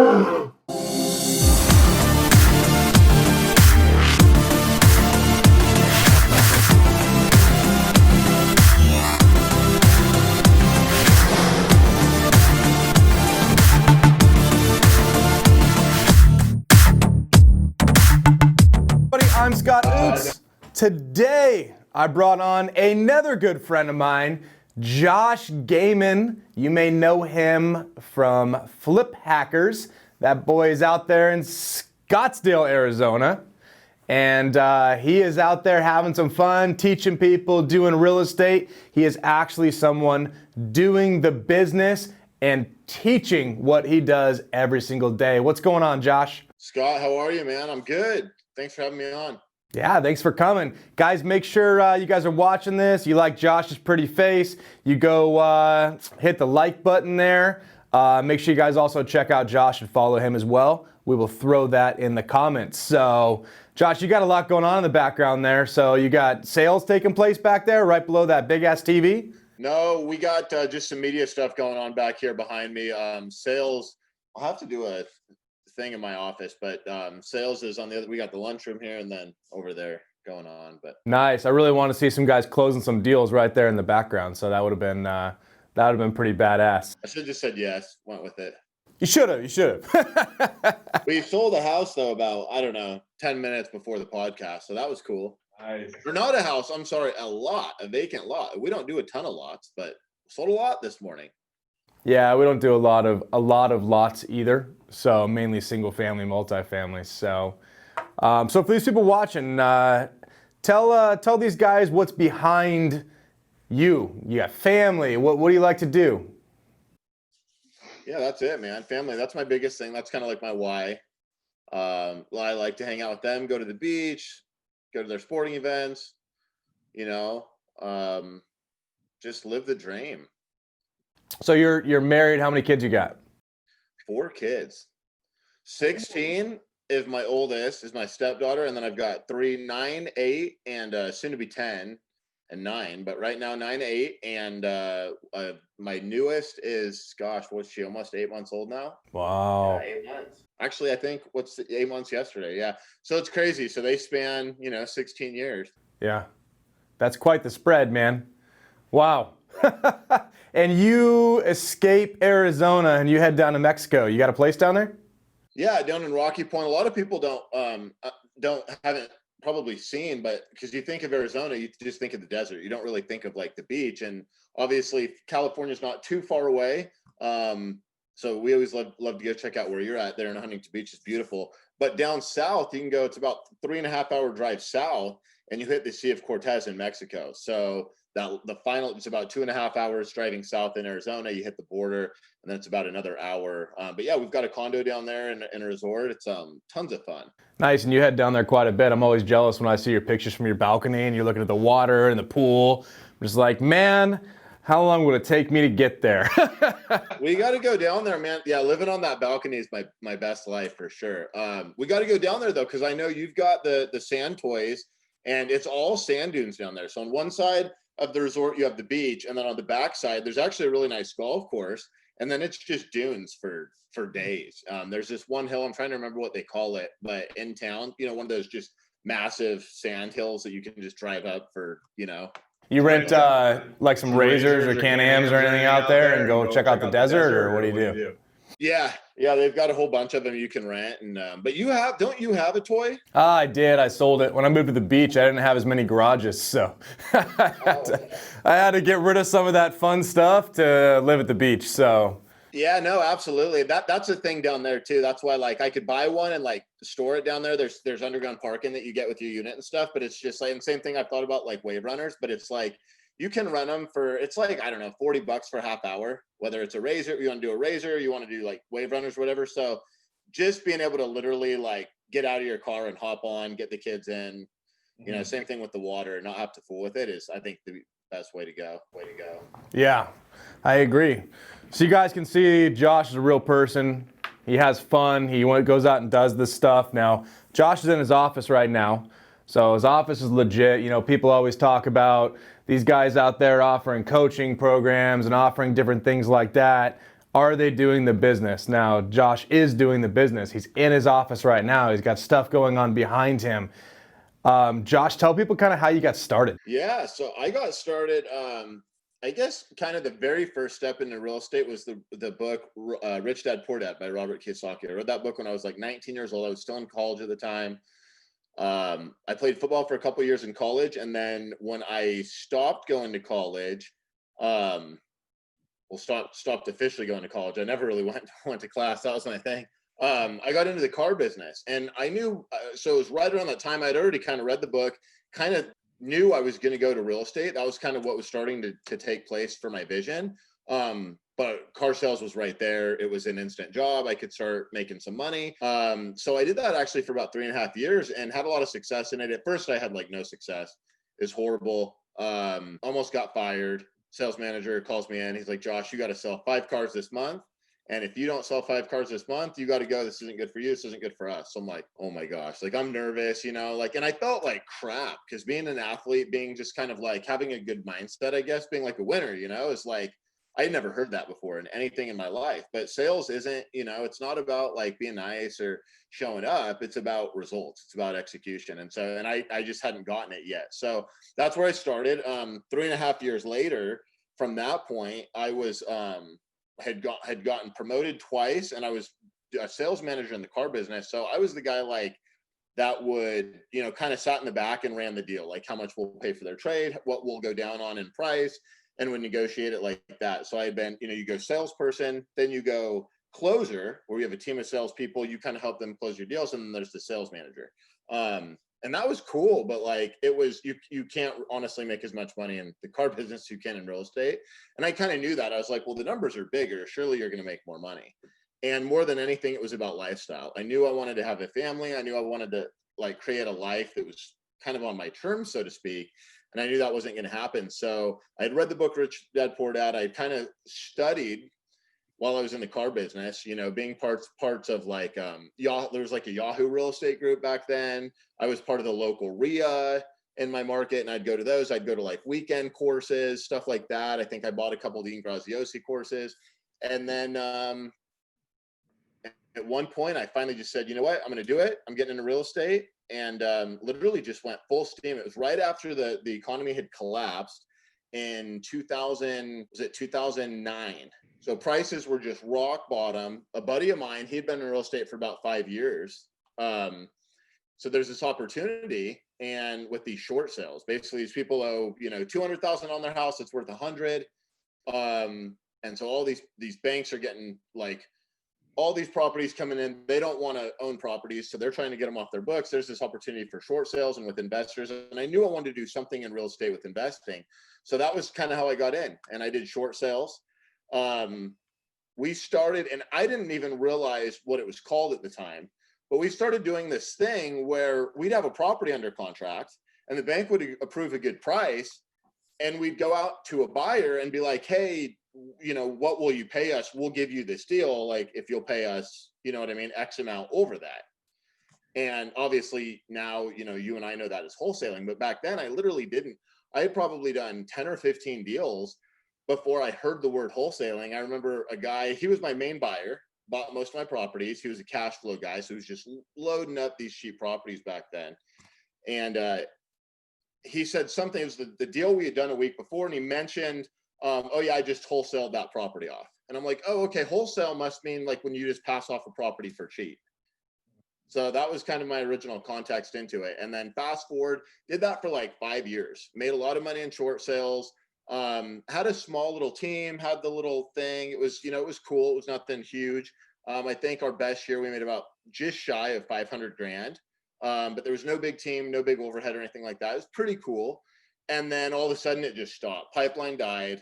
I'm Scott Oots. Today, I brought on another good friend of mine, Josh Gayman. You may know him from Flip Hackers. That boy is out there in Scottsdale, Arizona. And he is out there having some fun, teaching people, doing real estate. He is actually someone doing the business and teaching what he does every single day. What's going on, Josh? Scott, how are you, man? I'm good. Thanks for having me on. Yeah, thanks for coming. Guys, make sure you guys are watching this. You like Josh's pretty face. You go hit the like button there. Make sure you guys also check out Josh and follow him as well. We will throw that in the comments. So, Josh, you got a lot going on in the background there. So you got sales taking place back there right below that big-ass TV? No, we got just some media stuff going on back here behind me. Sales, I'll have to do a thing in my office, but sales is on the other. We got the lunchroom here and then over there going on. But nice. I really want to see some guys closing some deals right there in the background. So that would have been pretty badass. I should have just said yes. Went with it. You should have. We sold a house though about 10 minutes before the podcast, so that was cool. Nice. Or not a house. I'm sorry, a vacant lot. We don't do a ton of lots, but sold a lot this morning. Yeah, we don't do a lot of lots either. So mainly single family, multifamily. So for these people watching, tell these guys what's behind you. You got family. What do you like to do? Yeah, that's it, man. Family. That's my biggest thing. That's kind of like my why. I like to hang out with them, go to the beach, go to their sporting events. Just live the dream. So you're married. How many kids you got? 4 kids. 16 is my oldest, is my stepdaughter, and then I've got 3, 9, 8, and soon to be 10 and 9. But right now 9, 8, and my newest is, what's she? Almost 8 months old now. Wow. Yeah, 8 months. Actually, I think 8 months yesterday. Yeah. So it's crazy. So they span 16 years. Yeah, that's quite the spread, man. Wow. And you escape Arizona and you head down to Mexico. You got a place down there? Yeah, down in Rocky Point. A lot of people haven't probably seen, but because you think of Arizona, you just think of the desert. You don't really think of like the beach. And obviously, California's not too far away. So we always love to go check out where you're at there in Huntington Beach. It's beautiful. But down south, you can go. It's about 3.5 hour drive south, and you hit the Sea of Cortez in Mexico. So it's about 2.5 hours driving south in Arizona. You hit the border, and then it's about another hour. But yeah, we've got a condo down there in a resort. It's tons of fun. Nice, and you head down there quite a bit. I'm always jealous when I see your pictures from your balcony and you're looking at the water and the pool. I'm just like, man, how long would it take me to get there? We got to go down there, man. Yeah, living on that balcony is my best life for sure. We got to go down there though, because I know you've got the sand toys, and it's all sand dunes down there. So on one side of the resort, you have the beach, and then on the backside, there's actually a really nice golf course, and then it's just dunes for days. There's this one hill, I'm trying to remember what they call it, but in town, one of those just massive sand hills that you can just drive up for. You rent like some Razors or Can-Ams or anything out there and go check out the desert, or what do you do? Yeah, they've got a whole bunch of them you can rent, and but don't you have a toy? I did. I sold it when I moved to the beach. I didn't have as many garages, so I had to get rid of some of that fun stuff to live at the beach. So yeah, no, absolutely. That's a thing down there too. That's why I could buy one and store it down there. There's underground parking that you get with your unit and stuff, but it's just and same thing I've thought about wave runners, but it's you can rent them for, it's $40 for a half hour, whether it's a razor, you want to do a razor, you want to do wave runners, whatever. So just being able to literally get out of your car and hop on, get the kids in, same thing with the water, not have to fool with it is, I think, the best way to go. Yeah, I agree. So you guys can see Josh is a real person. He has fun. He goes out and does this stuff. Now, Josh is in his office right now. So his office is legit. People always talk about these guys out there offering coaching programs and offering different things like that. Are they doing the business? Now, Josh is doing the business. He's in his office right now. He's got stuff going on behind him. Josh, tell people kind of how you got started. Yeah, so I got started. I guess kind of the very first step into real estate was the book Rich Dad Poor Dad by Robert Kiyosaki. I read that book when I was like 19 years old. I was still in college at the time. I played football for a couple years in college, and then when I stopped going to college, um, stopped officially going to college. I never really went to class. That was my thing. I got into the car business, and I knew. So it was right around that time I'd already kind of read the book, kind of knew I was going to go to real estate. That was kind of what was starting to take place for my vision. But car sales was right there. It was an instant job. I could start making some money. So I did that actually for about 3.5 years and had a lot of success in it. At first, I had like no success. It's horrible. Almost got fired. Sales manager calls me in. He's like, Josh, you got to sell 5 cars this month. And if you don't sell 5 cars this month, you got to go. This isn't good for you. This isn't good for us. So I'm like, oh my gosh, like I'm nervous, like, and I felt like crap because being an athlete, being just kind of like having a good mindset, I guess, being like a winner, is like, I had never heard that before in anything in my life. But sales isn't, it's not about like being nice or showing up. It's about results. It's about execution. And so, and I just hadn't gotten it yet. So that's where I started. 3.5 years later, from that point, I was had gotten promoted twice, and I was a sales manager in the car business. So I was the guy like that would, kind of sat in the back and ran the deal, like how much we'll pay for their trade, what we'll go down on in price, and would negotiate it like that. So I had been, you go salesperson, then you go closer, where you have a team of salespeople, you kind of help them close your deals, and then there's the sales manager. And that was cool, but like it was, you can't honestly make as much money in the car business as you can in real estate. And I kind of knew that. I was like, well, the numbers are bigger. Surely you're going to make more money. And more than anything, it was about lifestyle. I knew I wanted to have a family. I knew I wanted to like create a life that was kind of on my terms, so to speak. And I knew that wasn't going to happen. So I had read the book Rich Dad Poor Dad. I kind of studied while I was in the car business, being parts of like there was like a Yahoo real estate group back then. I was part of the local RIA in my market, and I'd go to those. I'd go to like weekend courses, stuff like that. I think I bought a couple of Dean Graziosi courses. And then at one point I finally just said, you know what, I'm going to do it. I'm getting into real estate, and literally just went full steam. It was right after the economy had collapsed in 2009. So prices were just rock bottom. A buddy of mine, he'd been in real estate for about 5 years. So there's this opportunity, and with these short sales, basically these people owe, 200,000 on their house, it's worth 100. And so all these banks are getting like all these properties coming in. They don't want to own properties, so they're trying to get them off their books. There's this opportunity for short sales and with investors. And I knew I wanted to do something in real estate with investing. So that was kind of how I got in, and I did short sales. We started, and I didn't even realize what it was called at the time, but we started doing this thing where we'd have a property under contract and the bank would approve a good price, and we'd go out to a buyer and be like, hey, what will you pay us? We'll give you this deal. Like if you'll pay us, X amount over that. And obviously now, you and I know that as wholesaling, but back then I literally didn't. I had probably done 10 or 15 deals before I heard the word wholesaling. I remember a guy, he was my main buyer, bought most of my properties. He was a cash flow guy, so he was just loading up these cheap properties back then. And he said something, it was the deal we had done a week before, and he mentioned, oh yeah, I just wholesaled that property off. And I'm like, oh, okay, wholesale must mean like when you just pass off a property for cheap. So that was kind of my original context into it. And then fast forward, did that for like 5 years, made a lot of money in short sales. Had a small little team, had the little thing. It was, it was cool. It was nothing huge. I think our best year we made about just shy of 500 grand. But there was no big team, no big overhead or anything like that. It was pretty cool. And then all of a sudden it just stopped. Pipeline died,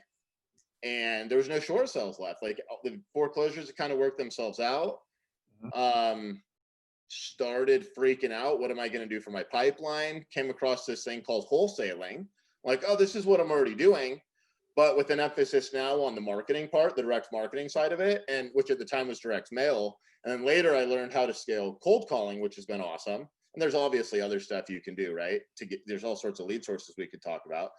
and there was no short sales left. Like the foreclosures kind of worked themselves out. Started freaking out. What am I going to do for my pipeline? Came across this thing called wholesaling. Like, oh, this is what I'm already doing, but with an emphasis now on the marketing part, the direct marketing side of it, and which at the time was direct mail. And then later I learned how to scale cold calling, which has been awesome. And there's obviously other stuff you can do, right? There's all sorts of lead sources we could talk about.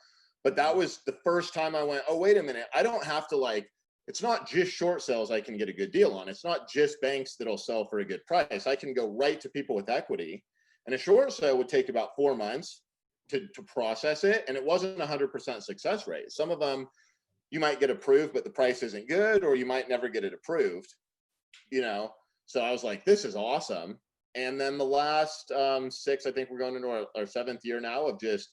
But that was the first time I went, oh, wait a minute. I don't have to like it's not just short sales I can get a good deal on. It's not just banks that'll sell for a good price. I can go right to people with equity. And a short sale would take about 4 months to process it. And it wasn't 100% success rate. Some of them you might get approved, but the price isn't good, or you might never get it approved, you know? So I was like, this is awesome. And then the last 6, I think we're going into our 7th year now of just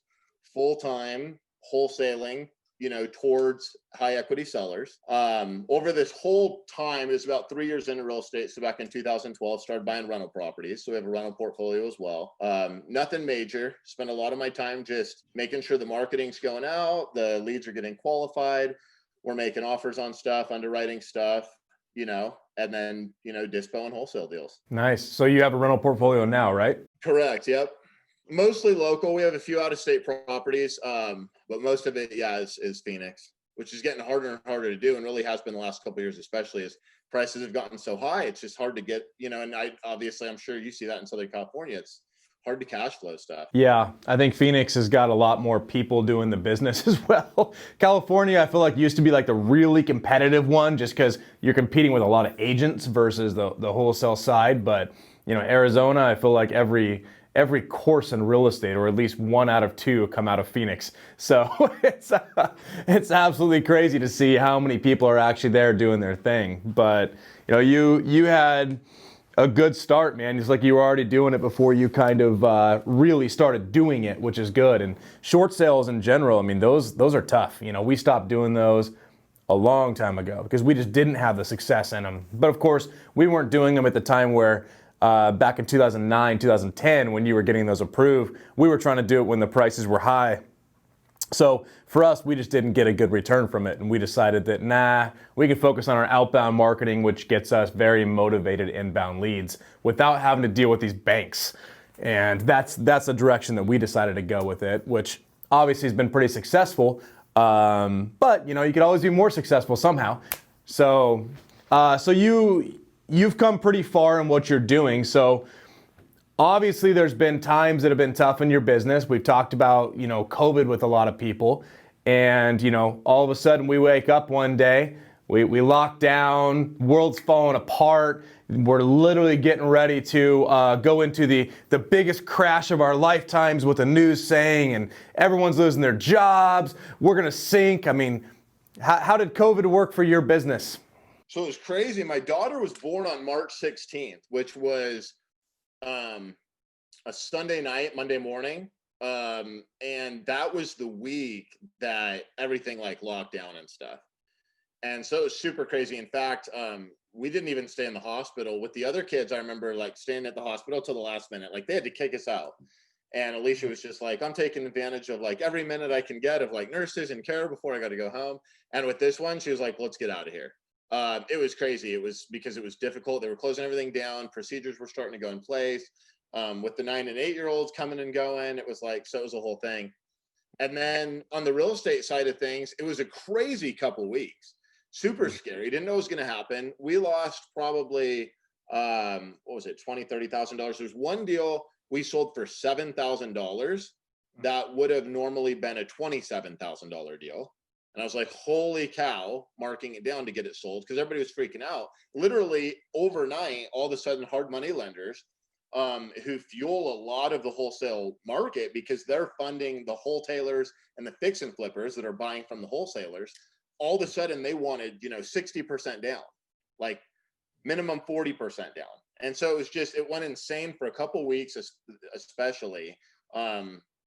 full-time wholesaling, you know, towards high equity sellers. Over this whole time, it's about 3 years into real estate. So back in 2012, started buying rental properties. So we have a rental portfolio as well. Nothing major. Spend a lot of my time just making sure the marketing's going out, the leads are getting qualified. We're making offers on stuff, underwriting stuff, you know, and then, you know, dispo and wholesale deals. Nice. So you have a rental portfolio now, right? Correct. Yep. Mostly local. We have a few out-of-state properties, but most of it, is Phoenix, which is getting harder and harder to do, and really has been the last couple of years, especially as prices have gotten so high. It's just hard to get, you know. And I'm sure you see that in Southern California. It's hard to cash flow stuff. Yeah, I think Phoenix has got a lot more people doing the business as well. California, I feel like used to be like the really competitive one, just because you're competing with a lot of agents versus the wholesale side. But you know, Arizona, I feel like every course in real estate, or at least 1 out of 2, come out of Phoenix. So it's absolutely crazy to see how many people are actually there doing their thing. But you know, you had a good start, man. It's like you were already doing it before you kind of really started doing it, which is good. And short sales in general, I mean, those are tough. You know, we stopped doing those a long time ago because we just didn't have the success in them. But of course, we weren't doing them at the time where back in 2009, 2010, when you were getting those approved, we were trying to do it when the prices were high. So for us, we just didn't get a good return from it. And we decided that, we can focus on our outbound marketing, which gets us very motivated inbound leads without having to deal with these banks. And that's the direction that we decided to go with it, which obviously has been pretty successful. But you know, you could always be more successful somehow. So you've come pretty far in what you're doing. So obviously there's been times that have been tough in your business. We've talked about, you know, COVID with a lot of people. And, you know, all of a sudden we wake up one day, we lock down, world's falling apart. We're literally getting ready to go into the biggest crash of our lifetimes with the news saying, and everyone's losing their jobs. We're going to sink. I mean, how did COVID work for your business? So it was crazy. My daughter was born on March 16th, which was a Sunday night, Monday morning. And that was the week that everything like locked down and stuff. And so it was super crazy. In fact, we didn't even stay in the hospital with the other kids. I remember like staying at the hospital till the last minute, like they had to kick us out. And Alicia was just like, I'm taking advantage of like every minute I can get of like nurses and care before I got to go home. And with this one, she was like, let's get out of here. It was crazy. It was because it was difficult. They were closing everything down. Procedures were starting to go in place. With the 9 and 8-year-olds coming and going, it was like, so it was a whole thing. And then on the real estate side of things, it was a crazy couple weeks, super scary. Didn't know what was going to happen. We lost probably, what was it? $20,000-$30,000. There's one deal we sold for $7,000 that would have normally been a $27,000 deal. And I was like, holy cow, marking it down to get it sold because everybody was freaking out. Literally overnight, all of a sudden, hard money lenders who fuel a lot of the wholesale market because they're funding the wholesalers and the fix and flippers that are buying from the wholesalers. All of a sudden, they wanted, 60% down, like minimum 40% down. And so it went insane for a couple of weeks, especially.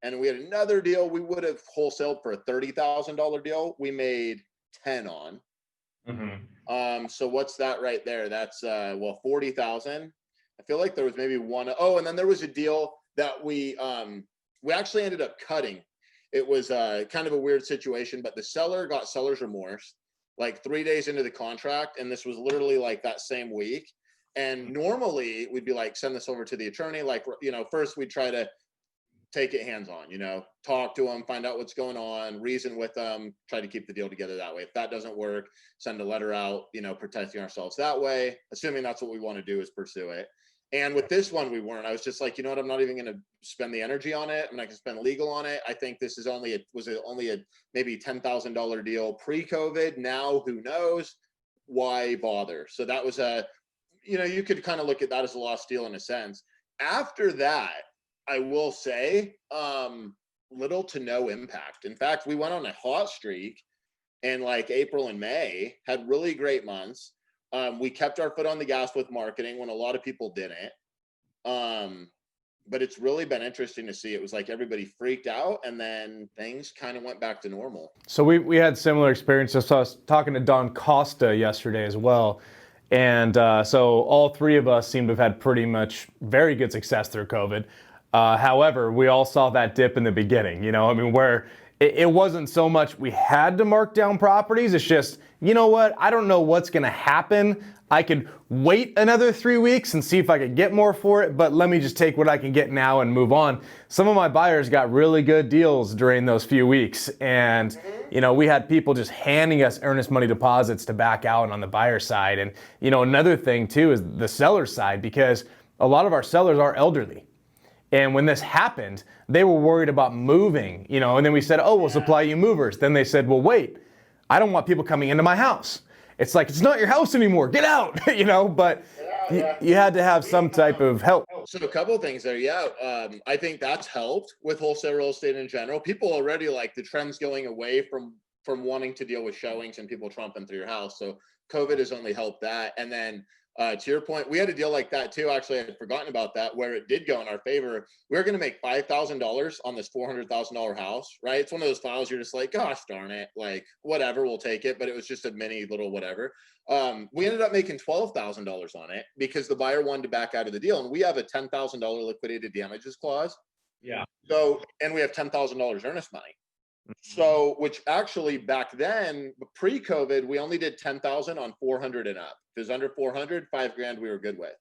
And we had another deal we would have wholesaled for a $30,000 deal. We made 10 on. Mm-hmm. So what's that right there? That's 40,000. I feel like there was maybe one. Oh, and then there was a deal that we actually ended up cutting. It was kind of a weird situation, but the seller got seller's remorse like 3 days into the contract, and this was literally like that same week. And normally we'd be like, send this over to the attorney. Like, first we'd try to take it hands-on, talk to them, find out what's going on, reason with them, try to keep the deal together that way. If that doesn't work, send a letter out, protecting ourselves that way, assuming that's what we want to do is pursue it. And with this one, we weren't. I was just like, I'm not even going to spend the energy on it. I'm not going to spend legal on it. I think this is only a maybe $10,000 deal pre-COVID. Now, who knows? why bother? So that was you could kind of look at that as a lost deal in a sense. After that, I will say, little to no impact. In fact, we went on a hot streak in like April and May, had really great months. We kept our foot on the gas with marketing when a lot of people didn't. But it's really been interesting to see. It was like everybody freaked out, and then things kind of went back to normal. So we had similar experiences. So I was talking to Don Costa yesterday as well. And so all three of us seem to have had pretty much very good success through COVID. However, we all saw that dip in the beginning, where it wasn't so much we had to mark down properties. It's just, you know what? I don't know what's going to happen. I could wait another 3 weeks and see if I could get more for it, but let me just take what I can get now and move on. Some of my buyers got really good deals during those few weeks, and we had people just handing us earnest money deposits to back out on the buyer side. And another thing too is the seller side, because a lot of our sellers are elderly. And when this happened, they were worried about moving, and then we said, oh, we'll supply you movers. Then they said, well, wait, I don't want people coming into my house. It's like, it's not your house anymore. Get out, but you had to have some type of help. So a couple of things there. Yeah. I think that's helped with wholesale real estate in general. People already like the trends going away from wanting to deal with showings and people trumping through your house. So COVID has only helped that. And then to your point, we had a deal like that too. Actually, I had forgotten about that, where it did go in our favor. We were going to make $5,000 on this $400,000 house, right? It's one of those files you're just like, gosh darn it, like whatever, we'll take it. But it was just a mini little whatever. We ended up making $12,000 on it because the buyer wanted to back out of the deal, and we have a $10,000 liquidated damages clause. Yeah. So, and we have $10,000 earnest money. So, which actually back then, pre-COVID, we only did 10,000 on 400 and up. If it was under 400, $5,000 we were good with.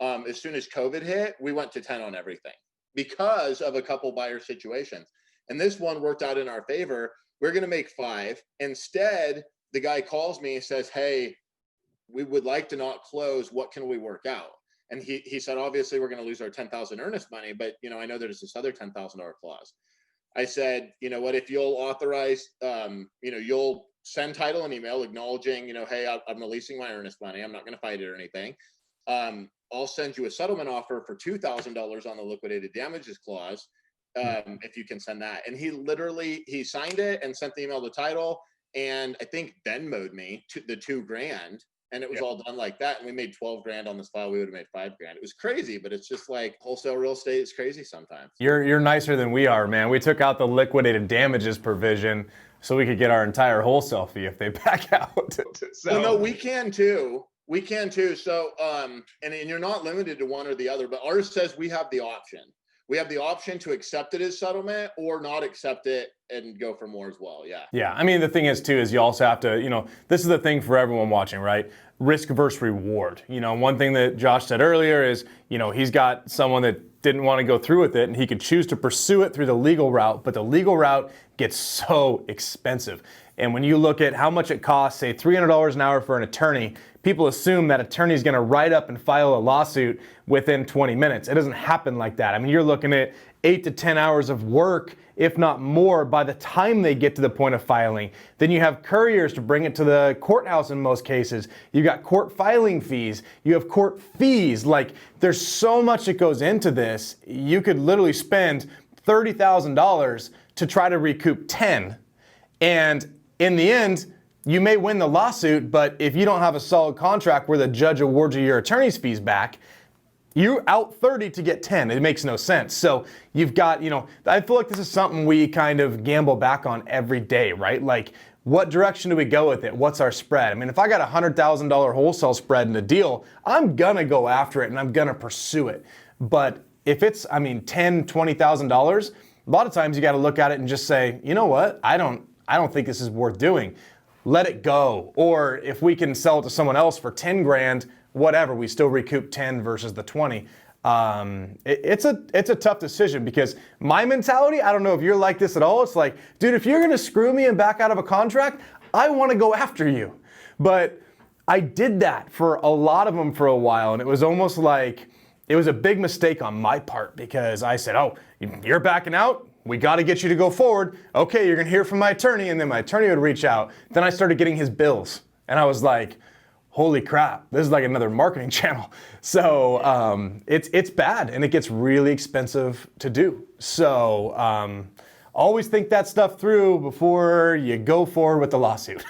As soon as COVID hit, we went to 10 on everything because of a couple buyer situations. And this one worked out in our favor. We're going to make 5. Instead, the guy calls me and says, hey, we would like to not close. What can we work out? And he said, obviously, we're going to lose our 10,000 earnest money, but I know there's this other $10,000 clause. I said, you know what, if you'll authorize, you'll send title and email acknowledging, hey, I'm releasing my earnest money. I'm not going to fight it or anything. I'll send you a settlement offer for $2,000 on the liquidated damages clause. If you can send that. And he signed it and sent the email to title. And I think Venmo'd me the $2,000. And it was all done like that. And we made $12,000 on this file. We would have made $5,000. It was crazy, but it's just like wholesale real estate is crazy sometimes. You're nicer than we are, man. We took out the liquidated damages provision so we could get our entire wholesale fee if they back out. So well, no, we can too. We can too. So, and you're not limited to one or the other, but ours says we have the option. We have the option to accept it as settlement or not accept it and go for more as well. Yeah. Yeah. I mean, the thing is too, is you also have to, this is the thing for everyone watching, right? Risk versus reward. One thing that Josh said earlier is, he's got someone that didn't want to go through with it and he could choose to pursue it through the legal route, but the legal route gets so expensive. And when you look at how much it costs, say $300 an hour for an attorney, people assume that attorney is going to write up and file a lawsuit within 20 minutes. It doesn't happen like that. I mean, you're looking at 8 to 10 hours of work, if not more, by the time they get to the point of filing. Then you have couriers to bring it to the courthouse in most cases. You got court filing fees. You have court fees. Like, there's so much that goes into this. You could literally spend $30,000 to try to recoup 10. And in the end, you may win the lawsuit, but if you don't have a solid contract where the judge awards you your attorney's fees back, you're out 30 to get 10. It makes no sense. So you've got, I feel like this is something we kind of gamble back on every day, right? Like, what direction do we go with it? What's our spread? I mean, if I got a $100,000 wholesale spread in a deal, I'm gonna go after it and I'm gonna pursue it. But if it's, $10,000, $20,000, a lot of times you got to look at it and just say, you know what? I don't think this is worth doing. Let it go. Or if we can sell it to someone else for $10,000, whatever, we still recoup 10 versus the 20. It's a tough decision because my mentality, I don't know if you're like this at all. It's like, dude, if you're going to screw me and back out of a contract, I want to go after you. But I did that for a lot of them for a while. And it was almost like, it was a big mistake on my part because I said, oh, you're backing out? We got to get you to go forward. Okay, you're going to hear from my attorney. And then my attorney would reach out. Then I started getting his bills. And I was like, holy crap, this is like another marketing channel. So it's bad, and it gets really expensive to do. So always think that stuff through before you go forward with the lawsuit.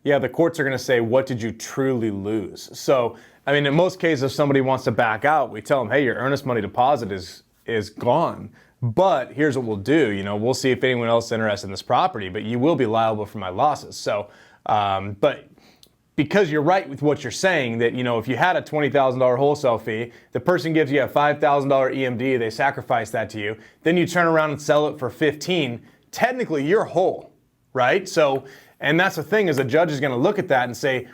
Yeah, the courts are going to say, what did you truly lose? So, I mean, in most cases, if somebody wants to back out, we tell them, hey, your earnest money deposit is gone. But here's what we'll do. We'll see if anyone else is interested in this property, but you will be liable for my losses. So, but because you're right with what you're saying, that, if you had a $20,000 wholesale fee, the person gives you a $5,000 EMD, they sacrifice that to you, then you turn around and sell it for 15, technically you're whole, right? So, and that's the thing, is the judge is going to look at that and say,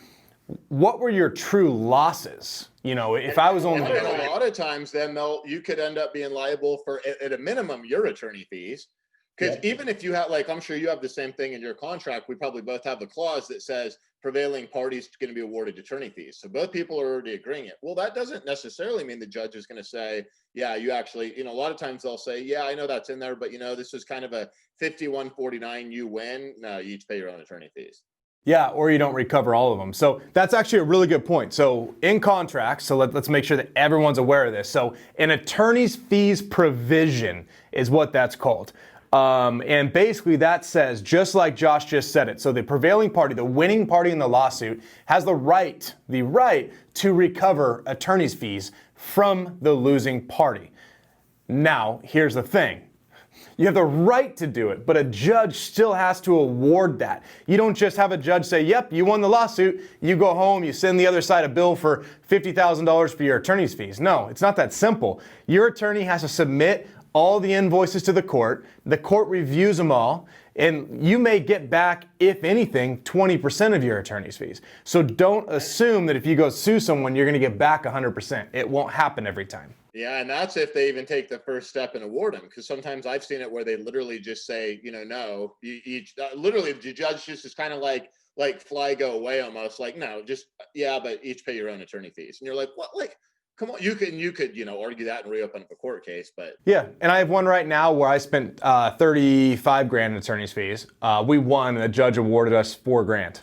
what were your true losses? If I was only... And a lot of times then you could end up being liable for, at a minimum, your attorney fees. Because even if you have, like, I'm sure you have the same thing in your contract, we probably both have the clause that says prevailing parties going to be awarded attorney fees. So both people are already agreeing it. Well, that doesn't necessarily mean the judge is going to say, yeah, you actually, a lot of times they'll say, yeah, I know that's in there, but this is kind of a 51-49, you win. No, you each pay your own attorney fees. Yeah, or you don't recover all of them. So that's actually a really good point. So in contracts, so let's make sure that everyone's aware of this. So an attorney's fees provision is what that's called. And basically that says, just like Josh just said it, so the prevailing party, the winning party in the lawsuit, has the right to recover attorney's fees from the losing party. Now, here's the thing. You have the right to do it, but a judge still has to award that. You don't just have a judge say, yep, you won the lawsuit, you go home, you send the other side a bill for $50,000 for your attorney's fees. No, it's not that simple. Your attorney has to submit all the invoices to the court reviews them all, and you may get back, if anything, 20% of your attorney's fees. So don't assume that if you go sue someone, you're going to get back 100%. It won't happen every time. Yeah, and that's if they even take the first step and award them. Because sometimes I've seen it where they literally just say, no, literally the judge just is kind of like fly go away almost, like, no, just, yeah, but each pay your own attorney fees. And you're like, what? Like, come on, you could argue that and reopen up a court case, but yeah. And I have one right now where I spent $35,000 in attorney's fees. We won, and the judge awarded us $4,000.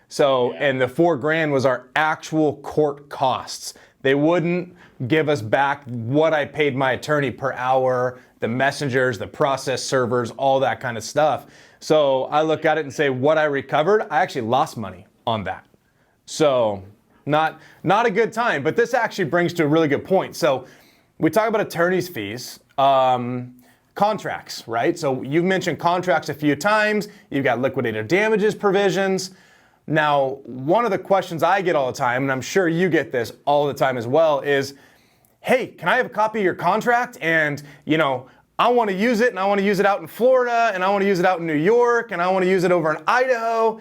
So, yeah. And the $4,000 was our actual court costs. They wouldn't give us back what I paid my attorney per hour, the messengers, the process servers, all that kind of stuff. So I look at it and say, what I recovered, I actually lost money on that. So not a good time, but this actually brings to a really good point. So we talk about attorney's fees, contracts, right? So you've mentioned contracts a few times. You've got liquidated damages provisions. Now, one of the questions I get all the time, and I'm sure you get this all the time as well, is, hey, can I have a copy of your contract? And, you know, I want to use it, and I want to use it out in Florida, and I want to use it out in New York, and I want to use it over in Idaho.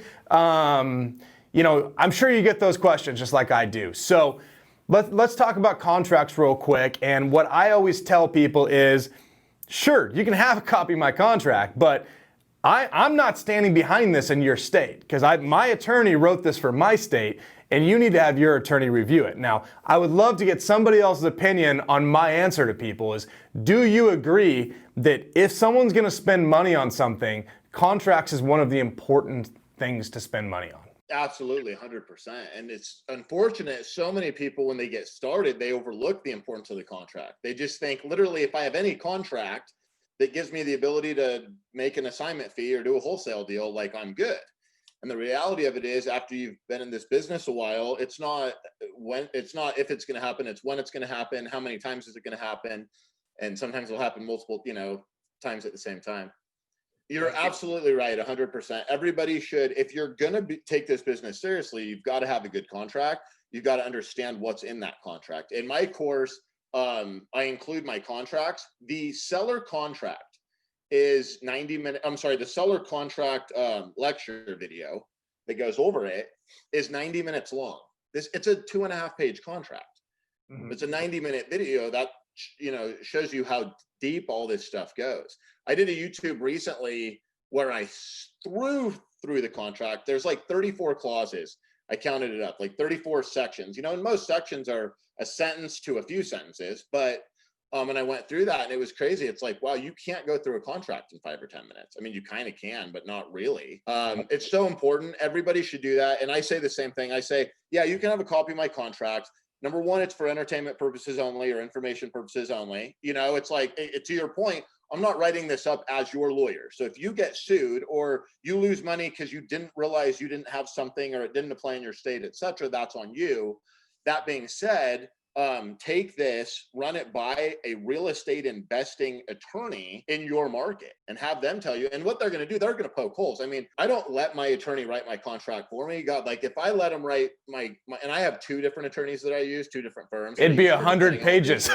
You know, I'm sure you get those questions just like I do. So let's talk about contracts real quick. And what I always tell people is, sure, you can have a copy of my contract, but I'm not standing behind this in your state, because my attorney wrote this for my state, and you need to have your attorney review it. Now, I would love to get somebody else's opinion on my answer to people is, do you agree that if someone's gonna spend money on something, contracts is one of the important things to spend money on? Absolutely, 100%. And it's unfortunate, so many people, when they get started, they overlook the importance of the contract. They just think, literally, if I have any contract that gives me the ability to make an assignment fee or do a wholesale deal, like, I'm good. And the reality of it is, after you've been in this business a while, it's not if it's going to happen, it's when it's going to happen, how many times is it going to happen, and sometimes it'll happen multiple, times at the same time. You're absolutely right, 100%. Everybody should, if you're going to take this business seriously, you've got to have a good contract. You've got to understand what's in that contract. In my course, I include my contracts. The seller contract is 90 minutes. I'm sorry, the seller contract lecture video that goes over it is 90 minutes long. It's a 2.5 page contract. Mm-hmm. It's a 90-minute video that, shows you how deep all this stuff goes. I did a YouTube recently where I threw through the contract. There's like 34 clauses. I counted it up, like 34 sections. And most sections are a sentence to a few sentences, but and I went through that, and it was crazy. It's like, wow, you can't go through a contract in 5 or 10 minutes. I mean, you kind of can, but not really. It's so important. Everybody should do that. And I say the same thing. I say, yeah, you can have a copy of my contract. Number one, it's for entertainment purposes only or information purposes only. It's like, to your point, I'm not writing this up as your lawyer. So if you get sued or you lose money because you didn't realize you didn't have something or it didn't apply in your state, etc., that's on you. That being said, take this, run it by a real estate investing attorney in your market and have them tell you. And what they're going to do, they're going to poke holes. I mean, I don't let my attorney write my contract for me. God, like, if I let them write my and I have 2 different attorneys that I use, 2 different firms. It'd be 100 pages.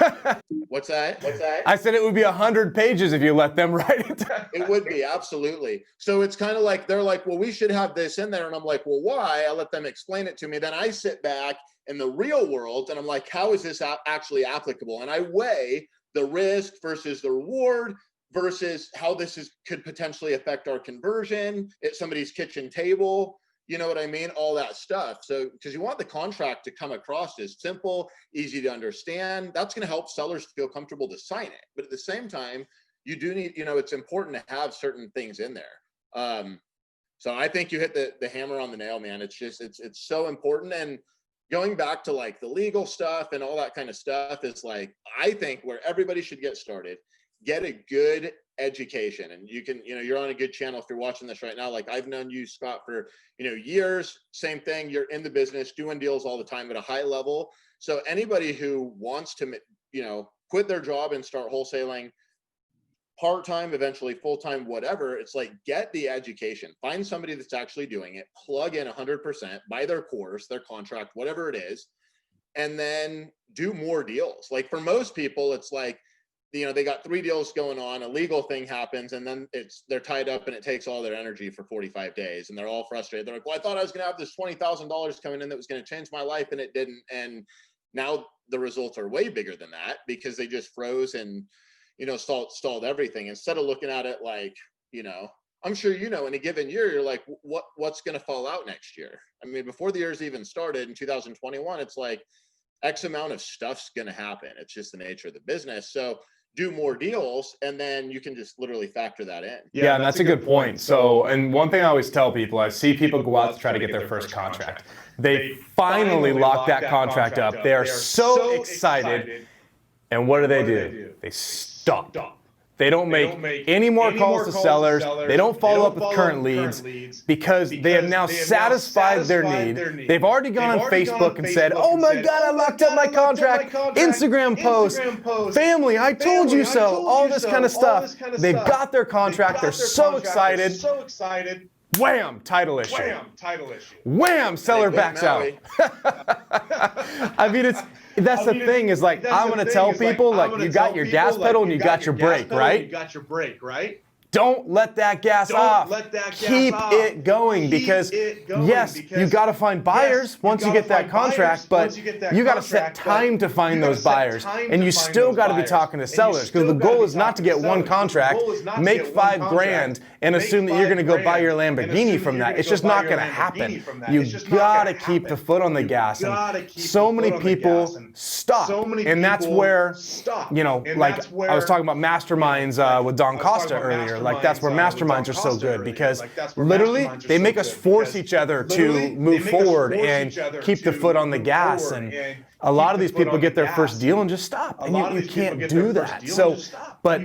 What's that? I said it would be 100 pages if you let them write it. It would be, absolutely. So it's kind of like, they're like, well, we should have this in there. And I'm like, well, why? I let them explain it to me. Then I sit back in the real world and I'm like, how is this actually applicable? And I weigh the risk versus the reward versus how this could potentially affect our conversion at somebody's kitchen table. You know what I mean? All that stuff. So, because you want the contract to come across as simple, easy to understand. That's going to help sellers feel comfortable to sign it. But at the same time, you do need, it's important to have certain things in there. So I think you hit the hammer on the nail, man. It's just, it's so important. And going back to like the legal stuff and all that kind of stuff is like, I think where everybody should get started, get a good education. And you can, you're on a good channel if you're watching this right now. Like, I've known you, Scott, for, years. Same thing. You're in the business, doing deals all the time at a high level. So anybody who wants to, quit their job and start wholesaling part-time, eventually full-time, whatever, it's like, get the education, find somebody that's actually doing it, plug in 100%, buy their course, their contract, whatever it is, and then do more deals. Like, for most people, it's like, they got 3 deals going on, a legal thing happens, and then they're tied up and it takes all their energy for 45 days and they're all frustrated. They're like, well, I thought I was going to have this $20,000 coming in that was going to change my life, and it didn't. And now the results are way bigger than that because they just froze and stalled everything, instead of looking at it like, I'm sure, in a given year, you're like, what's going to fall out next year? I mean, before the year's even started in 2021, it's like X amount of stuff's going to happen. It's just the nature of the business. So do more deals, and then you can just literally factor that in. Yeah, and that's a good point. So, and one thing I always tell people, I see people go out to try to get their first contract. They finally lock that contract up. They are so excited. And what do? They stop. They don't make any more calls to sellers. They don't follow up with current leads because they have now satisfied their need. They've already gone on Facebook and said, oh my God, I locked up my contract. Instagram post, family, I told you so, all this kind of stuff. They've got their contract. They're so excited. Wham, title issue. Wham, seller backs out. I mean, That's the thing is like, I'm going to tell people like, you got your gas pedal and you got your brake, right? Don't let that gas off. Keep it going because yes, you got to find buyers once you get that contract, but you got to set time to find those buyers, and you still got to be talking to sellers because the goal is not to get one contract, make $5,000, and assume that you're going to go buy your Lamborghini from that. It's just not going to happen. You got to keep the foot on the gas, and so many people stop, and that's where, you know, like I was talking about masterminds with Don Costa earlier. Like that's where masterminds are so good because literally they make us force each other to move forward and keep the foot on the gas. And a lot of these people get their first deal and just stop. And you can't do that. So, but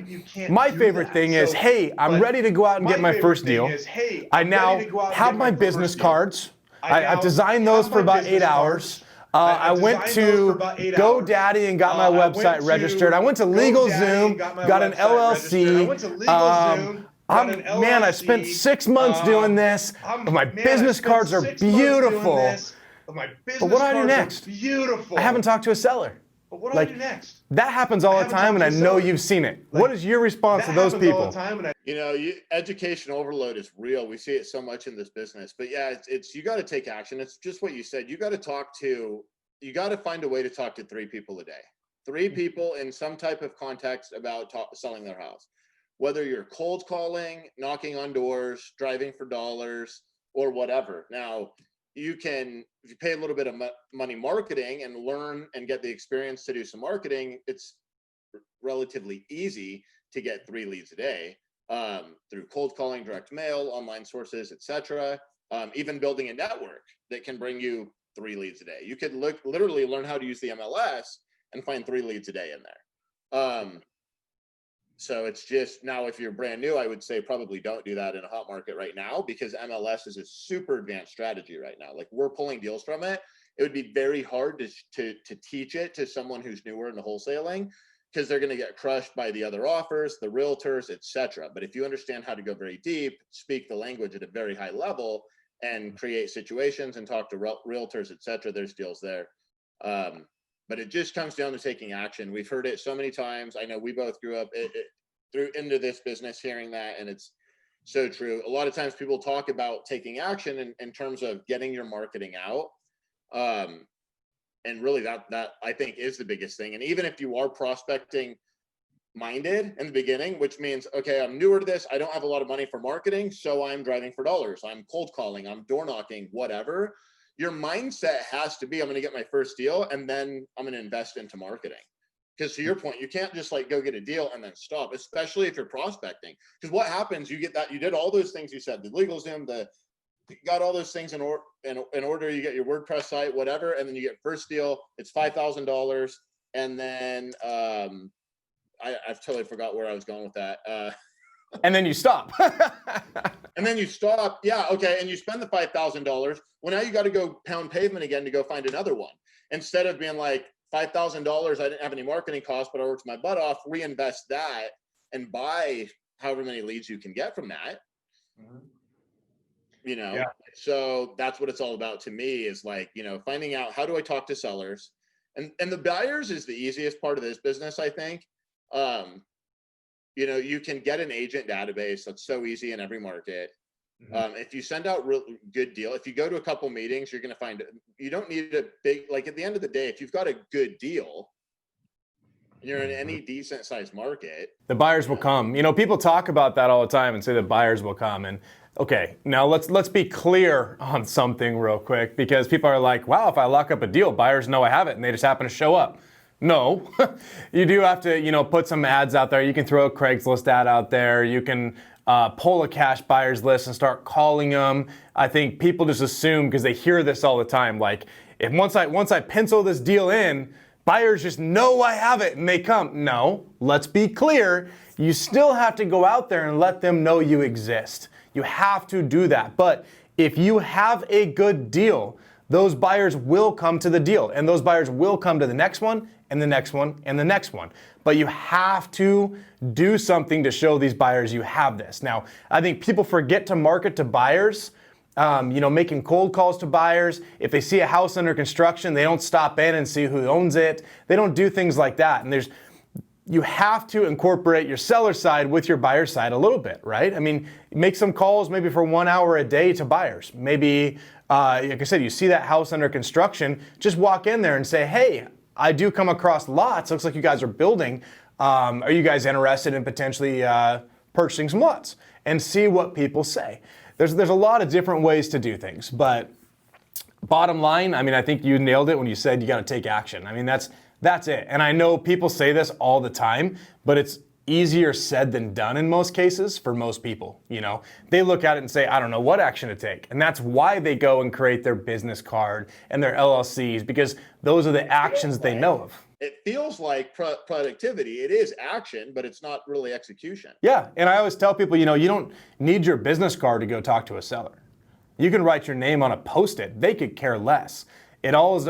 my favorite thing is, hey, I'm ready to go out and get my first deal. I now have my business cards. I've designed those for about 8 hours. I went to GoDaddy and got my website registered. I went to LegalZoom, got an LLC. Man, I spent 6 months doing this. My business cards are beautiful. But what do I do next? I haven't talked to a seller. But what do I do next? That happens all the time, and I know you've seen it. What is your response to those people? You know, education overload is real. We see it so much in this business. But yeah, it's you got to take action. It's just what you said. You got to find a way to talk to 3 people a day. 3 people in some type of context about selling their house. Whether you're cold calling, knocking on doors, driving for dollars, or whatever. Now, if you pay a little bit of money marketing and learn and get the experience to do some marketing, it's relatively easy to get 3 leads a day through cold calling, direct mail, online sources, etc. Even building a network that can bring you 3 leads a day. You could literally learn how to use the MLS and find 3 leads a day in there. So it's just now, if you're brand new, I would say probably don't do that in a hot market right now because MLS is a super advanced strategy right now. Like we're pulling deals from it. It would be very hard to teach it to someone who's newer in the wholesaling because they're going to get crushed by the other offers, the realtors, etc. But if you understand how to go very deep, speak the language at a very high level, and create situations and talk to realtors, etc., there's deals there. But it just comes down to taking action. We've heard it so many times. I know we both grew up into this business hearing that, and it's so true. A lot of times people talk about taking action in terms of getting your marketing out. And really that I think is the biggest thing. And even if you are prospecting minded in the beginning, which means, okay, I'm newer to this. I don't have a lot of money for marketing, so I'm driving for dollars. I'm cold calling, I'm door knocking, whatever. Your mindset has to be, I'm going to get my first deal and then I'm going to invest into marketing. Because to your point, you can't just like go get a deal and then stop, especially if you're prospecting. Because what happens, you get that, you did all those things you said, the LegalZoom, you got all those things in order, you get your WordPress site, whatever, and then you get first deal, it's $5,000. And then I've totally forgot where I was going with that. And then you stop. And then you stop. Yeah. Okay. And you spend the $5,000. Well, now you got to go pound pavement again to go find another one. Instead of being like $5,000, I didn't have any marketing costs, but I worked my butt off, reinvest that and buy however many leads you can get from that. Mm-hmm. You know, yeah. So that's what it's all about to me is like, you know, finding out how do I talk to sellers, and the buyers is the easiest part of this business. I think, you know, you can get an agent database. That's so easy in every market. Mm-hmm. If you send out real good deal, if you go to a couple meetings, you're going to find you don't need a big, like at the end of the day, if you've got a good deal, you're in any decent sized market, the buyers will come. You know, people talk about that all the time and say the buyers will come. And okay, now let's be clear on something real quick, because people are like, wow, if I lock up a deal, buyers know I have it and they just happen to show up. No, you do have to, you know, put some ads out there. You can throw a Craigslist ad out there. You can pull a cash buyers list and start calling them. I think people just assume, because they hear this all the time, like if once I pencil this deal in, buyers just know I have it and they come. No, let's be clear. You still have to go out there and let them know you exist. You have to do that. But if you have a good deal, those buyers will come to the deal, and those buyers will come to the next one and the next one and the next one. But you have to do something to show these buyers you have this. Now, I think people forget to market to buyers making cold calls to buyers. If they see a house under construction, they don't stop in and see who owns it. They don't do things like that. And you have to incorporate your seller side with your buyer side a little bit, right? I mean, make some calls maybe for 1 hour a day to buyers. Maybe, like I said, you see that house under construction, just walk in there and say, hey, I do come across lots. Looks like you guys are building. Are you guys interested in potentially purchasing some lots? And see what people say. There's a lot of different ways to do things, but bottom line, I mean, I think you nailed it when you said you got to take action. I mean, that's it. And I know people say this all the time, but it's easier said than done in most cases for most people. They look at it and say, I don't know what action to take. And that's why they go and create their business card and their LLCs, because those are the actions they know of. It feels like productivity. It is action, but it's not really execution. Yeah, and I always tell people, you don't need your business card to go talk to a seller. You can write your name on a Post-it. They could care less. It all is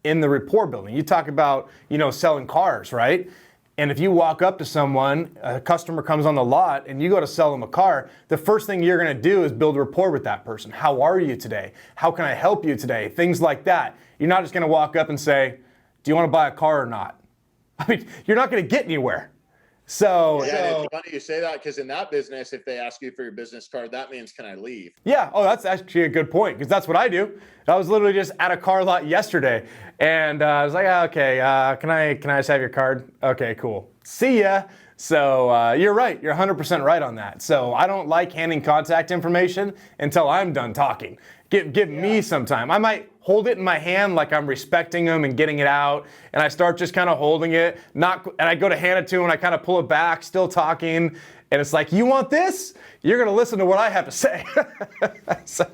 in the rapport building. You talk about, selling cars, right? And if you walk up to someone, a customer comes on the lot, and you go to sell them a car, the first thing you're going to do is build rapport with that person. How are you today? How can I help you today? Things like that. You're not just going to walk up and say, do you want to buy a car or not? I mean, you're not going to get anywhere. So, yeah, it's funny you say that, because in that business, if they ask you for your business card, that means, can I leave? Yeah. Oh, that's actually a good point, because that's what I do. I was literally just at a car lot yesterday, and I was like, okay, can I just have your card? Okay, cool. See ya. So you're right. You're 100% right on that. So I don't like handing contact information until I'm done talking. Give me some time. I might hold it in my hand like I'm respecting them and getting it out, and I start just kind of holding it, and I go to hand it to him, and I kind of pull it back, still talking, and it's like, you want this? You're gonna listen to what I have to say. So,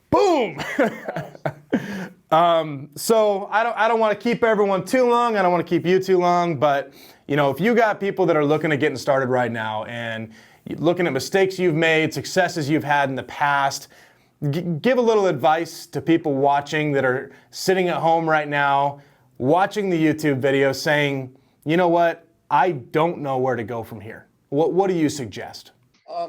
boom. So I don't want to keep everyone too long. I don't want to keep you too long, but if you got people that are looking at getting started right now and looking at mistakes you've made, successes you've had in the past, give a little advice to people watching that are sitting at home right now, watching the YouTube video, saying, you know what, I don't know where to go from here. What do you suggest?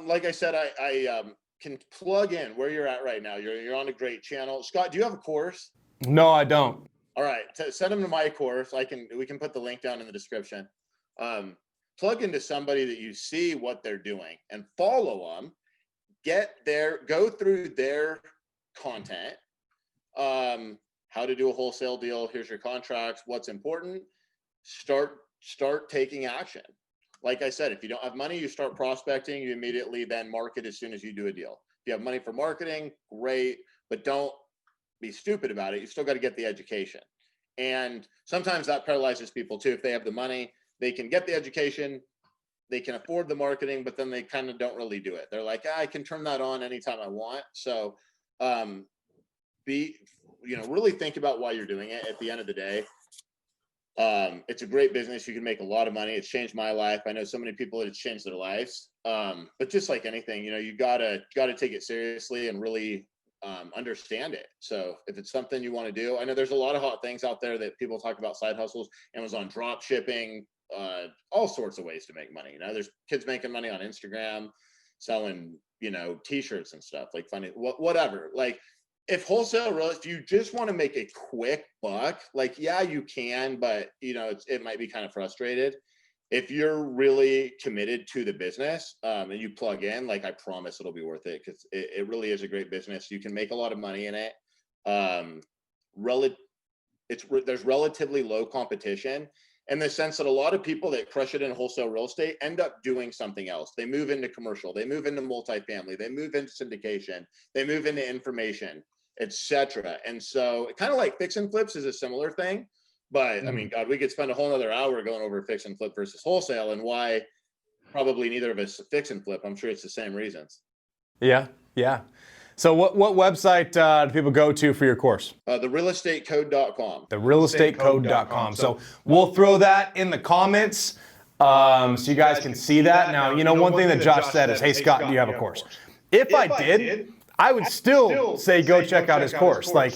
Like I said, I can plug in where you're at right now. You're on a great channel. Scott, do you have a course? No, I don't. All right, send them to my course. We can put the link down in the description. Plug into somebody that you see what they're doing and follow them. Go through their content, how to do a wholesale deal. Here's your contracts, what's important. Start taking action. Like I said, if you don't have money, you start prospecting, you immediately then market as soon as you do a deal. If you have money for marketing, great, but don't be stupid about it. You still got to get the education. And sometimes that paralyzes people too. If they have the money, they can get the education, they can afford the marketing, but then they kind of don't really do it. They're like, I can turn that on anytime I want. So really think about why you're doing it. At the end of the day, it's a great business. You can make a lot of money. It's changed my life. I know so many people that it's changed their lives. But just like anything, you gotta take it seriously and really understand it. So if it's something you want to do, I know there's a lot of hot things out there that people talk about, side hustles, Amazon drop shipping, all sorts of ways to make money. There's kids making money on Instagram, selling, t-shirts and stuff, like funny, whatever. Like if you just want to make a quick buck, like, yeah, you can, but it might be kind of frustrated. If you're really committed to the business, and you plug in, like, I promise it'll be worth it, because it really is a great business. You can make a lot of money in it. There's relatively low competition, in the sense that a lot of people that crush it in wholesale real estate end up doing something else. They move into commercial, they move into multifamily, they move into syndication, they move into information, etc. And so kind of like fix and flips is a similar thing. But I mean, God, we could spend a whole nother hour going over fix and flip versus wholesale and why probably neither of us fix and flip. I'm sure it's the same reasons. Yeah. So what website do people go to for your course? TheRealEstateCode.com. TheRealEstateCode.com. So we'll throw that in the comments so you guys can see that. Now, one thing that Josh said is, hey, Scott, do you have a course? If I did, I would still say go check out his course. Like,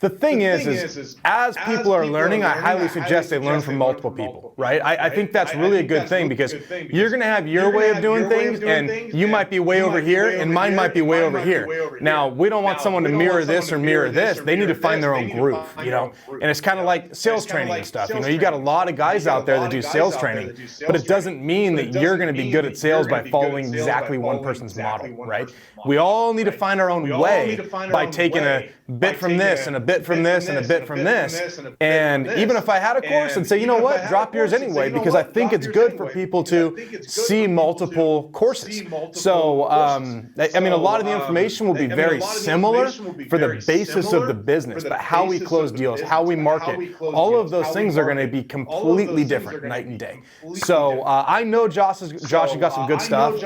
The thing is, as people are learning, I highly suggest they learn from multiple people, right? I think that's really a good thing because you're going to have your way of doing things, and you might be way over here, and mine might be way over here. Now, we don't want someone to mirror this or mirror this. They need to find their own groove, you know? And it's kind of like sales training and stuff. You know, you got a lot of guys out there that do sales training, but it doesn't mean that you're going to be good at sales by following exactly one person's model, right? We all need to find our own way by taking a bit from this and a bit from this and a bit from this. And even if I had a course, and say, you know what, drop yours anyway, because I think it's good for people to see multiple courses. So, I mean, a lot of the information will be very similar for the basis of the business, but how we close deals, how we market, all of those things are going to be completely different night and day. So I know Josh has got some good stuff.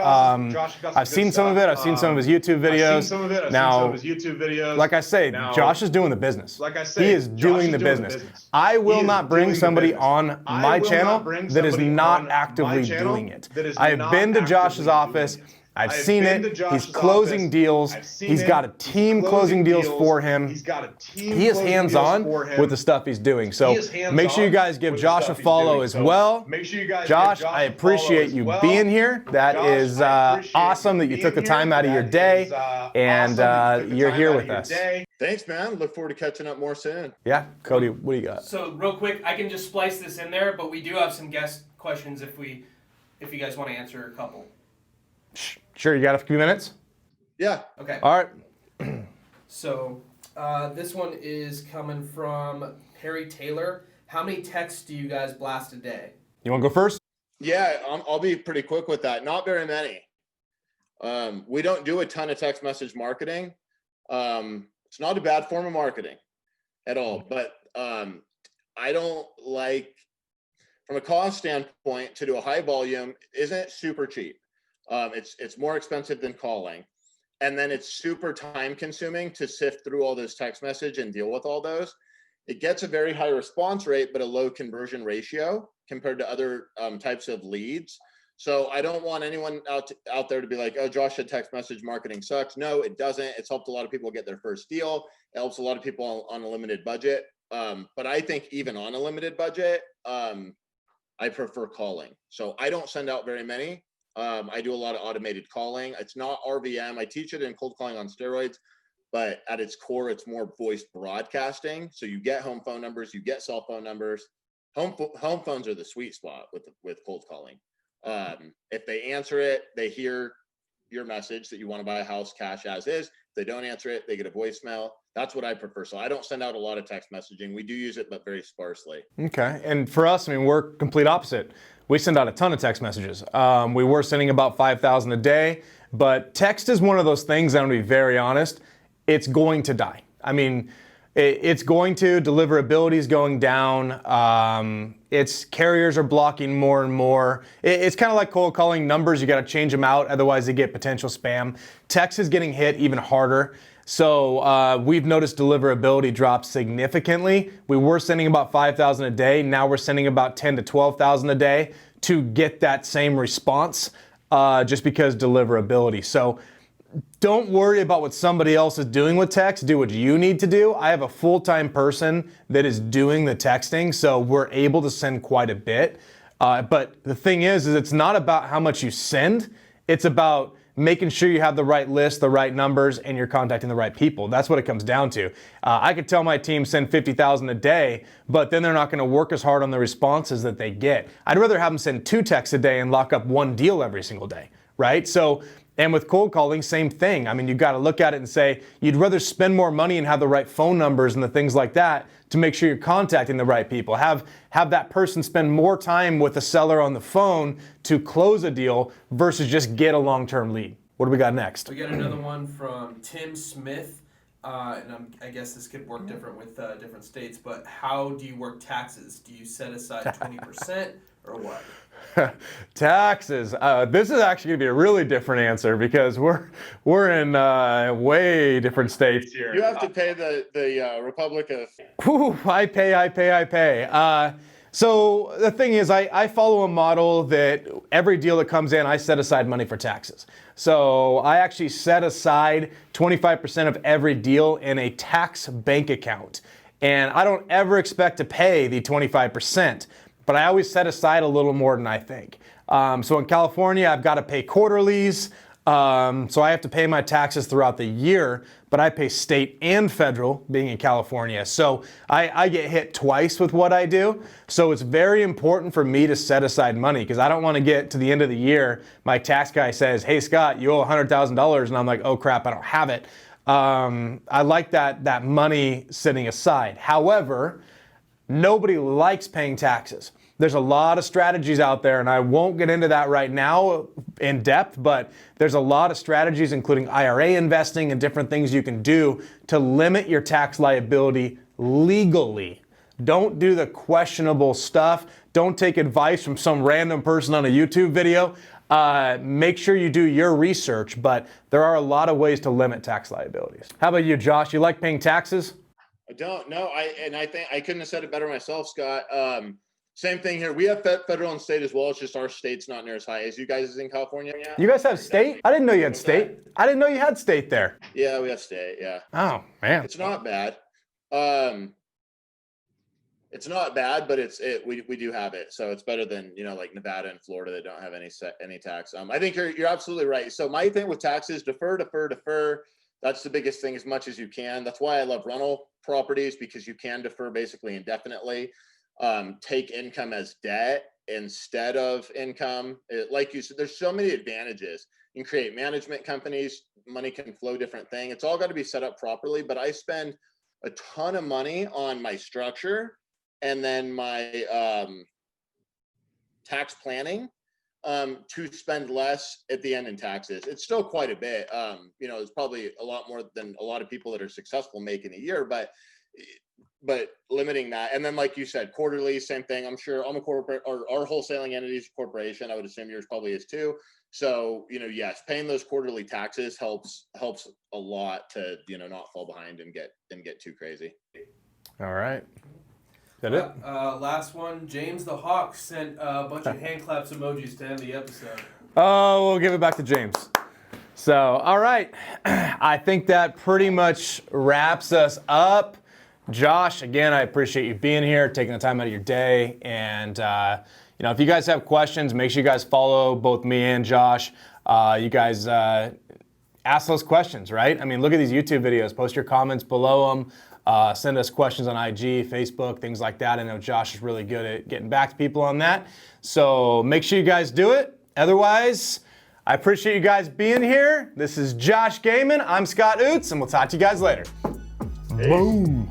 I've seen some of it. I've seen some of his YouTube videos. Now, like I say, Josh is doing the business. He is doing the business. I will not bring somebody on my channel that is not actively doing it. I've been to Josh's office. I've seen it. He's closing deals. He's got a team closing deals for him. He is hands-on with the stuff he's doing. So make sure you guys give Josh a follow as well. Josh, I appreciate you being here. That is awesome that you took the time out of your day and you're here with us. Thanks, man. Look forward to catching up more soon. Yeah, Cody, what do you got? So real quick, I can just splice this in there, but we do have some guest questions if you guys want to answer a couple. Sure, you got a few minutes? Yeah. Okay. All right. So this one is coming from Perry Taylor. How many texts do you guys blast a day? You want to go first? Yeah, I'll be pretty quick with that. Not very many. We don't do a ton of text message marketing. It's not a bad form of marketing at all, but I don't like, from a cost standpoint, to do a high volume isn't super cheap. It's more expensive than calling, and then it's super time consuming to sift through all this text message and deal with all those. It gets a very high response rate, but a low conversion ratio compared to other types of leads. So I don't want anyone out there to be like, oh, Josh said text message marketing sucks. No, it doesn't. It's helped a lot of people get their first deal. It helps a lot of people on a limited budget. But I think even on a limited budget, I prefer calling. So I don't send out very many. I do a lot of automated calling. It's not RVM. I teach it in cold calling on steroids, but at its core, it's more voice broadcasting. So you get home phone numbers, you get cell phone numbers. Home phones are the sweet spot with cold calling. If they answer it, they hear your message that you want to buy a house cash as is. If they don't answer it, they get a voicemail. That's what I prefer. So I don't send out a lot of text messaging. We do use it, but very sparsely. Okay. And for us, I mean, we're complete opposite. We send out a ton of text messages. We were sending about 5,000 a day, but text is one of those things, I'm going to be very honest, it's going to die. I mean, it's going to, deliverability is going down. Its carriers are blocking more and more. It's kind of like cold calling numbers. You got to change them out. Otherwise they get potential spam. Text is getting hit even harder. So we've noticed deliverability drop significantly. We were sending about 5,000 a day. Now we're sending about 10 to 12,000 a day to get that same response just because deliverability. So don't worry about what somebody else is doing with text. Do what you need to do. I have a full-time person that is doing the texting, so we're able to send quite a bit. But the thing is it's not about how much you send. It's about making sure you have the right list, the right numbers, and you're contacting the right people. That's what it comes down to. I could tell my team send 50,000 a day, but then they're not going to work as hard on the responses that they get. I'd rather have them send 2 texts a day and lock up 1 deal every single day, right? So, and with cold calling, same thing. I mean, you've got to look at it and say, you'd rather spend more money and have the right phone numbers and the things like that to make sure you're contacting the right people. Have that person spend more time with the seller on the phone to close a deal versus just get a long-term lead. What do we got next? We got another one from Tim Smith. And I guess this could work different with different states, but how do you work taxes? Do you set aside 20% or what? Taxes. This is actually going to be a really different answer because we're in way different states here. You have to pay the Republic of... Whew, I pay. So the thing is, I follow a model that every deal that comes in, I set aside money for taxes. So I actually set aside 25% of every deal in a tax bank account. And I don't ever expect to pay the 25%, but I always set aside a little more than I think. So in California, I've got to pay quarterlies. So I have to pay my taxes throughout the year, but I pay state and federal being in California. So I get hit twice with what I do. So it's very important for me to set aside money because I don't want to get to the end of the year. My tax guy says, hey, Scott, you owe $100,000. And I'm like, oh crap, I don't have it. I like that money sitting aside. However, nobody likes paying taxes. There's a lot of strategies out there, and I won't get into that right now in depth, but there's a lot of strategies, including IRA investing and different things you can do to limit your tax liability legally. Don't do the questionable stuff. Don't take advice from some random person on a YouTube video. Make sure you do your research, but there are a lot of ways to limit tax liabilities. How about you, Josh? You like paying taxes? I don't know. I think I couldn't have said it better myself, Scott. Same thing here. We have federal and state as well. It's just our state's not near as high as you guys in California. You guys have state? I didn't know you had state. I didn't know you had state there. Yeah, we have state. Yeah. Oh man. It's not bad. It's not bad, but we do have it. So it's better than, like Nevada and Florida that don't have any tax. I think you're absolutely right. So my thing with taxes, defer. That's the biggest thing as much as you can. That's why I love rental properties because you can defer basically indefinitely. Take income as debt instead of income. Like you said, there's so many advantages. You can create management companies, money can flow different thing. It's all got to be set up properly, but I spend a ton of money on my structure and then my tax planning to spend less at the end in taxes. It's still quite a bit. It's probably a lot more than a lot of people that are successful make in a year, but limiting that. And then, like you said, quarterly, same thing. I'm sure I'm a corporate, or our wholesaling entity is a corporation. I would assume yours probably is too. So, yes, paying those quarterly taxes helps a lot to, not fall behind and get too crazy. All right. Is that it? Last one, James the Hawk sent a bunch of hand claps emojis to end the episode. Oh, we'll give it back to James. So, all right. I think that pretty much wraps us up. Josh, again, I appreciate you being here, taking the time out of your day. And, if you guys have questions, make sure you guys follow both me and Josh. You guys ask those questions, right? I mean, look at these YouTube videos. Post your comments below them. Send us questions on IG, Facebook, things like that. I know Josh is really good at getting back to people on that. So make sure you guys do it. Otherwise, I appreciate you guys being here. This is Josh Gayman. I'm Scott Oots, and we'll talk to you guys later. Hey. Boom.